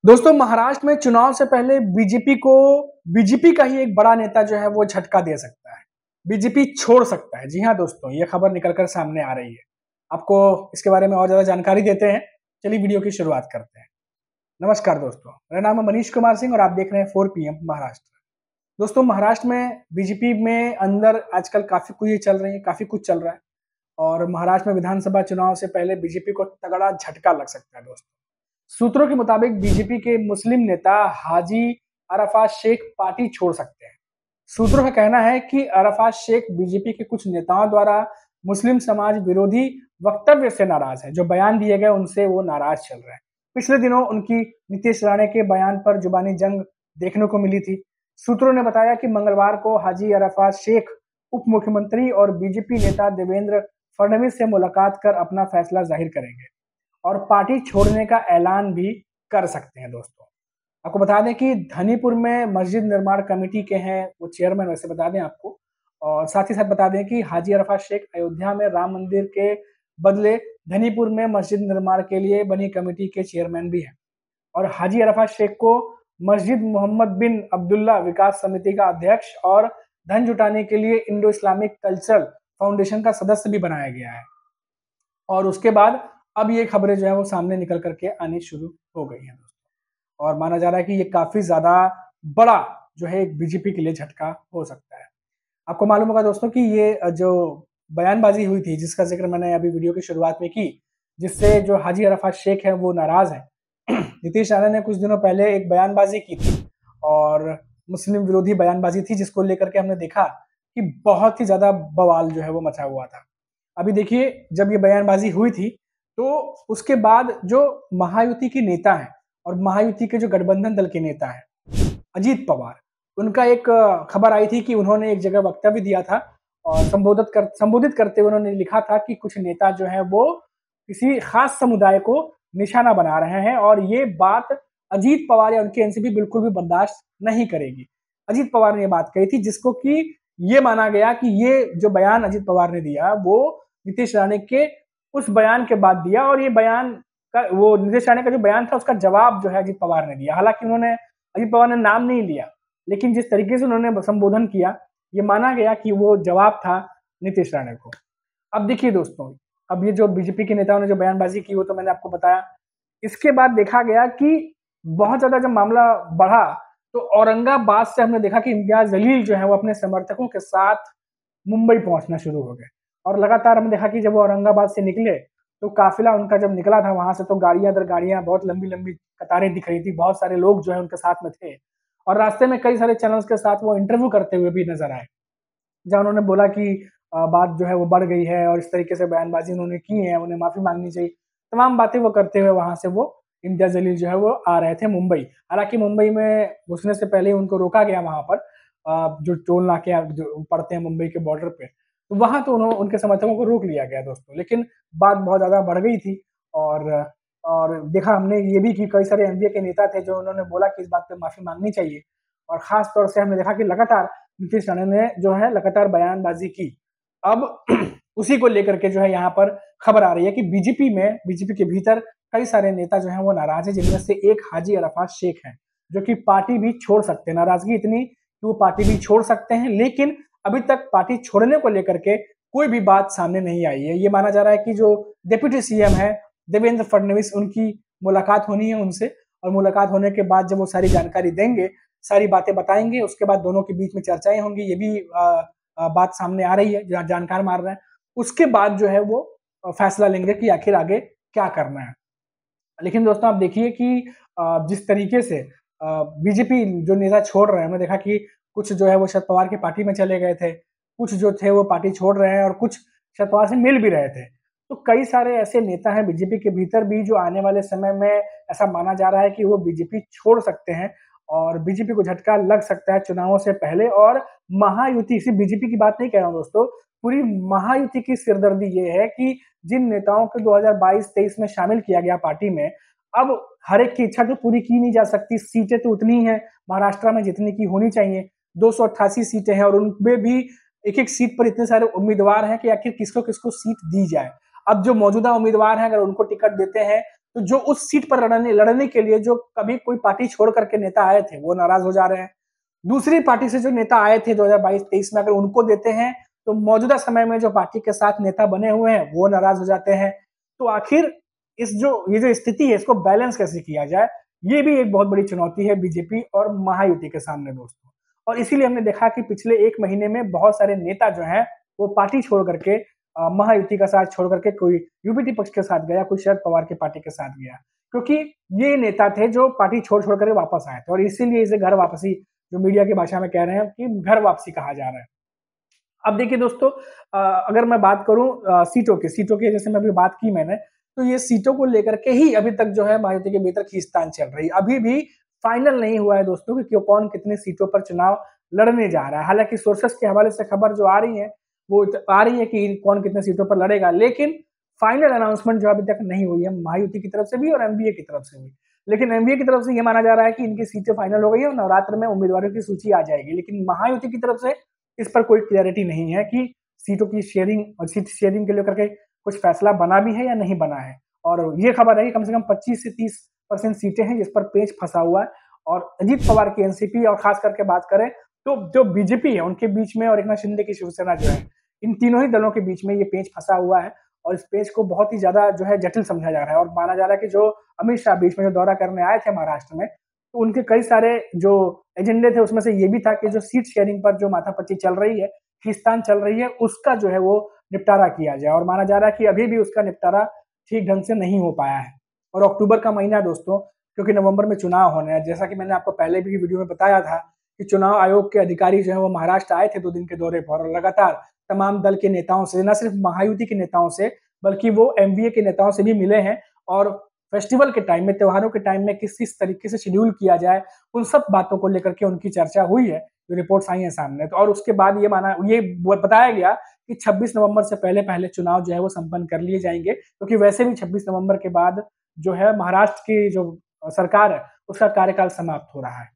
दोस्तों महाराष्ट्र में चुनाव से पहले बीजेपी का ही एक बड़ा नेता जो है वो झटका दे सकता है। बीजेपी छोड़ सकता है। जी हाँ दोस्तों, ये खबर निकलकर सामने आ रही है। आपको इसके बारे में और ज्यादा जानकारी देते हैं। चलिए वीडियो की शुरुआत करते हैं। नमस्कार दोस्तों, मेरा नाम है मनीष कुमार सिंह और आप देख रहे हैं 4 PM महाराष्ट्र। दोस्तों महाराष्ट्र में बीजेपी में अंदर आजकल काफी कुछ चल रही है, काफी कुछ चल रहा है और महाराष्ट्र में विधानसभा चुनाव से पहले बीजेपी को तगड़ा झटका लग सकता है दोस्तों। सूत्रों के मुताबिक बीजेपी के मुस्लिम नेता हाजी अरफात शेख पार्टी छोड़ सकते हैं। सूत्रों का कहना है कि अरफात शेख बीजेपी के कुछ नेताओं द्वारा मुस्लिम समाज विरोधी वक्तव्य से नाराज है। जो बयान दिए गए उनसे वो नाराज चल रहे हैं। पिछले दिनों उनकी नीतीश राणे के बयान पर जुबानी जंग देखने को मिली थी। सूत्रों ने बताया कि मंगलवार को हाजी अरफात शेख उप मुख्यमंत्री और बीजेपी नेता देवेंद्र फडणवीस से मुलाकात कर अपना फैसला जाहिर करेंगे और पार्टी छोड़ने का ऐलान भी कर सकते हैं। दोस्तों आपको बता दें कि धनीपुर में मस्जिद निर्माण कमेटी के हैं वो चेयरमैन, वैसे बता दें आपको। और साथ ही साथ बता दें कि हाजी अरफात शेख अयोध्या में राम मंदिर के बदले धनीपुर में मस्जिद निर्माण के लिए बनी कमेटी के चेयरमैन भी हैं। और हाजी अरफात शेख को मस्जिद मोहम्मद बिन अब्दुल्ला विकास समिति का अध्यक्ष और धन जुटाने के लिए इंडो इस्लामिक कल्चरल फाउंडेशन का सदस्य भी बनाया गया है। और उसके बाद अब ये खबरें जो है वो सामने निकल करके आनी शुरू हो गई हैं दोस्तों। और माना जा रहा है कि ये काफी ज्यादा बड़ा जो है एक बीजेपी के लिए झटका हो सकता है। आपको मालूम होगा दोस्तों कि ये जो बयानबाजी हुई थी जिसका जिक्र मैंने अभी वीडियो की शुरुआत में की, जिससे जो हाजी अरफात शेख है वो नाराज है। नीतीश राणे ने कुछ दिनों पहले एक बयानबाजी की थी और मुस्लिम विरोधी बयानबाजी थी, जिसको लेकर के हमने देखा कि बहुत ही ज्यादा बवाल जो है वो मचा हुआ था। अभी देखिए, जब ये बयानबाजी हुई थी तो उसके बाद जो महायुति के नेता हैं और महायुति के जो गठबंधन दल के नेता हैं अजीत पवार, उनका एक खबर आई थी कि उन्होंने एक जगह वक्तव्य दिया था और संबोधित करते हुए उन्होंने लिखा था कि कुछ नेता जो है वो किसी खास समुदाय को निशाना बना रहे हैं और ये बात अजीत पवार या उनके एनसीपी बिल्कुल भी बर्दाश्त नहीं करेगी। अजीत पवार ने ये बात कही थी, जिसको कि ये माना गया कि ये जो बयान अजीत पवार ने दिया वो नीतीश राणे के उस बयान के बाद दिया और ये बयान का वो नीतीश राणे का जो बयान था उसका जवाब जो है अजीत पवार ने दिया। हालांकि उन्होंने अजीत पवार ने नाम नहीं लिया, लेकिन जिस तरीके से उन्होंने संबोधन किया ये माना गया कि वो जवाब था नीतीश राणे को। अब देखिए दोस्तों, अब ये जो बीजेपी के नेताओं ने जो बयानबाजी की वो तो मैंने आपको बताया। इसके बाद देखा गया कि बहुत ज्यादा जब मामला बढ़ा तो औरंगाबाद से हमने देखा कि इम्तियाज जलील जो है वो अपने समर्थकों के साथ मुंबई पहुंचना शुरू हो गए। और लगातार हमने देखा कि जब वो औरंगाबाद से निकले तो काफिला उनका जब निकला था वहां से तो गाड़ियां दर गाड़ियां, बहुत लंबी लंबी कतारें दिख रही थी, बहुत सारे लोग जो है उनके साथ में थे। और रास्ते में कई सारे चैनल्स के साथ वो इंटरव्यू करते हुए भी नजर आए, जहां उन्होंने बोला कि बात जो है वो बढ़ गई है और इस तरीके से बयानबाजी उन्होंने की है, उन्हें माफी मांगनी चाहिए। तमाम बातें वो करते हुए वहां से वो इम्तियाज जलील जो है वो आ रहे थे मुंबई। हालांकि मुंबई में घुसने से पहले उनको रोका गया वहां पर, जो टोल नाके जो पड़ते हैं मुंबई के बॉर्डर पे, तो वहां तो उनके समर्थकों को रोक लिया गया दोस्तों। लेकिन बात बहुत ज्यादा बढ़ गई थी और देखा हमने ये भी कि कई सारे एनडीए के नेता थे जो उन्होंने बोला कि इस बात पे माफी मांगनी चाहिए। और खास तौर से हमने देखा कि लगातार नीतीश राणे ने जो है लगातार बयानबाजी की। अब उसी को लेकर के जो है यहाँ पर खबर आ रही है कि बीजेपी के भीतर कई सारे नेता जो है वो नाराज है, जिनमें से एक हाजी अरफात शेख है जो कि पार्टी भी छोड़ सकते हैं। नाराजगी इतनी कि वो पार्टी भी छोड़ सकते हैं, लेकिन अभी तक पार्टी छोड़ने को लेकर के कोई भी बात सामने नहीं आई है। ये माना जा रहा है कि जो डिप्टी सीएम है देवेंद्र फडणवीस, उनकी मुलाकात होनी है उनसे और मुलाकात होने के बाद जब वो सारी जानकारी देंगे, सारी बातें बताएंगे, उसके बाद दोनों के बीच में चर्चाएं होंगी। ये भी बात सामने आ रही है, जानकार मार रहे हैं। उसके बाद जो है वो फैसला लेंगे कि आखिर आगे क्या करना है। लेकिन दोस्तों आप देखिए कि जिस तरीके से बीजेपी जो नेता छोड़ रहे हैं, हमने देखा कि कुछ जो है वो शरद पवार की पार्टी में चले गए थे, कुछ जो थे वो पार्टी छोड़ रहे हैं और कुछ शरद पवार से मिल भी रहे थे। तो कई सारे ऐसे नेता हैं बीजेपी के भीतर भी जो आने वाले समय में ऐसा माना जा रहा है कि वो बीजेपी छोड़ सकते हैं और बीजेपी को झटका लग सकता है चुनावों से पहले। और महायुति, सिर्फ बीजेपी की बात नहीं कह रहा हूं दोस्तों, पूरी महायुति की सिरदर्दी ये है कि जिन नेताओं को 2022-23 में शामिल किया गया पार्टी में, अब हर एक की इच्छा तो पूरी की नहीं जा सकती। सीटें तो उतनी ही है महाराष्ट्र में जितनी की होनी चाहिए, 288 सीटें हैं और उनमें भी एक एक सीट पर इतने सारे उम्मीदवार हैं कि आखिर किसको किसको सीट दी जाए। अब जो मौजूदा उम्मीदवार हैं अगर उनको टिकट देते हैं तो जो उस सीट पर लड़ने के लिए जो कभी कोई पार्टी छोड़ करके नेता आए थे वो नाराज हो जा रहे हैं। दूसरी पार्टी से जो नेता आए थे 2022-23 में अगर उनको देते हैं तो मौजूदा समय में जो पार्टी के साथ नेता बने हुए हैं वो नाराज हो जाते हैं। तो आखिर ये जो स्थिति है इसको बैलेंस कैसे किया जाए, ये भी एक बहुत बड़ी चुनौती है बीजेपी और महायुति के सामने दोस्तों। और इसीलिए हमने देखा कि पिछले 1 महीने में बहुत सारे नेता जो हैं वो पार्टी छोड़ करके महायुति का साथ छोड़ करके कोई यूपीटी पक्ष के साथ गया, कोई शरद पवार की पार्टी के साथ गया। क्योंकि ये नेता थे जो पार्टी छोड़ कर वापस आए थे और इसीलिए इसे घर वापसी, जो मीडिया की भाषा में कह रहे हैं कि घर वापसी कहा जा रहा है। अब देखिए दोस्तों, अगर मैं बात करूं सीटों की जैसे मैं अभी बात की मैंने, तो ये सीटों को लेकर के ही अभी तक जो है महायुति के भीतर खींचतान चल रही है। अभी भी फाइनल नहीं हुआ है दोस्तों कि कौन कितने सीटों पर चुनाव लड़ने जा रहा है। हालांकि सोर्सेस के हवाले से खबर जो आ रही है वो आ रही है कि कौन कितने सीटों पर लड़ेगा, लेकिन फाइनल अनाउंसमेंट जो अभी तक नहीं हुई है महायुति की तरफ से भी और एमवीए की तरफ से भी। लेकिन एमवीए की तरफ से ये माना जा रहा है कि इनकी सीटें फाइनल हो गई है और नवरात्र में उम्मीदवारों की सूची आ जाएगी। लेकिन महायुति की तरफ से इस पर कोई क्लियरिटी नहीं है कि सीटों की शेयरिंग और सीट शेयरिंग के लेकर के कुछ फैसला बना भी है या नहीं बना है। और ये खबर है कि कम से कम 25 से 30% सीटें हैं जिस पर पेच फंसा हुआ है। और अजीत पवार की एनसीपी और खास करके बात करें तो जो बीजेपी है उनके बीच में और एकनाथ शिंदे की शिवसेना जो है, इन तीनों ही दलों के बीच में ये पेच फंसा हुआ है और इस पेच को बहुत ही ज्यादा जो है जटिल समझा जा रहा है। और माना जा रहा है कि जो अमित शाह बीच में जो दौरा करने आए थे महाराष्ट्र में, तो उनके कई सारे जो एजेंडे थे उसमें से ये भी था कि जो सीट शेयरिंग पर जो माथापच्ची चल रही है, खींचतान चल रही है, उसका जो है वो निपटारा किया जाए। और माना जा रहा है कि अभी भी उसका निपटारा ठीक ढंग से नहीं हो पाया है। और अक्टूबर का महीना दोस्तों, क्योंकि नवंबर में चुनाव होने हैं, जैसा कि मैंने आपको पहले भी वीडियो में बताया था कि चुनाव आयोग के अधिकारी जो है वो महाराष्ट्र आए थे 2 दिन के दौरे पर और लगातार तमाम दल के नेताओं से, न सिर्फ महायुति के नेताओं से बल्कि वो एमवीए के नेताओं से भी मिले हैं। और फेस्टिवल के टाइम में, त्योहारों के टाइम में किस तरीके से शेड्यूल किया जाए, उन सब बातों को लेकर के उनकी चर्चा हुई है, जो रिपोर्ट्स आई हैं सामने। तो और उसके बाद ये बताया गया कि 26 नवंबर से पहले चुनाव जो है वो संपन्न कर लिए जाएंगे, क्योंकि वैसे भी 26 नवंबर के बाद जो है महाराष्ट्र की जो सरकार है उसका कार्यकाल समाप्त हो रहा है।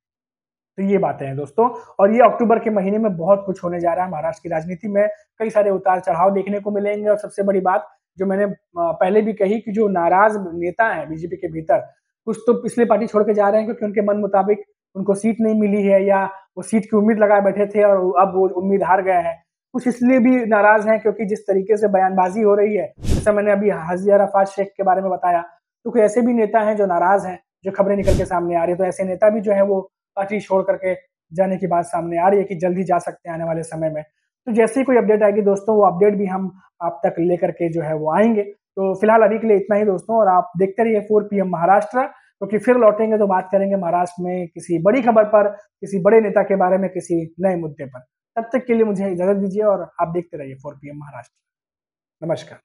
तो ये बातें हैं दोस्तों। और ये अक्टूबर के महीने में बहुत कुछ होने जा रहा है महाराष्ट्र की राजनीति में, कई सारे उतार चढ़ाव देखने को मिलेंगे। और सबसे बड़ी बात जो मैंने पहले भी कही कि जो नाराज नेता है बीजेपी के भीतर, कुछ तो पिछले पार्टी छोड़ के जा रहे हैं क्योंकि उनके मन मुताबिक उनको सीट नहीं मिली है या वो सीट की उम्मीद लगाए बैठे थे और अब वो उम्मीद हार गए हैं। कुछ इसलिए भी नाराज हैं क्योंकि जिस तरीके से बयानबाजी हो रही है, जैसा मैंने अभी हाजी अराफात शेख के बारे में बताया, तो कोई ऐसे भी नेता हैं जो नाराज हैं, जो खबरें निकल के सामने आ रही है। तो ऐसे नेता भी जो है वो पार्टी छोड़ करके जाने की बात सामने आ रही है कि जल्द ही जा सकते हैं आने वाले समय में। तो जैसे ही कोई अपडेट आएगी दोस्तों, वो अपडेट भी हम आप तक लेकर के जो है वो आएंगे। तो फिलहाल अभी के लिए इतना ही दोस्तों, और आप देखते रहिए 4 PM महाराष्ट्र, क्योंकि फिर लौटेंगे तो बात करेंगे महाराष्ट्र में किसी बड़ी खबर पर, किसी बड़े नेता के बारे में, किसी नए मुद्दे पर। तब तक के लिए मुझे इजाजत दीजिए और आप देखते रहिए 4 PM महाराष्ट्र। नमस्कार।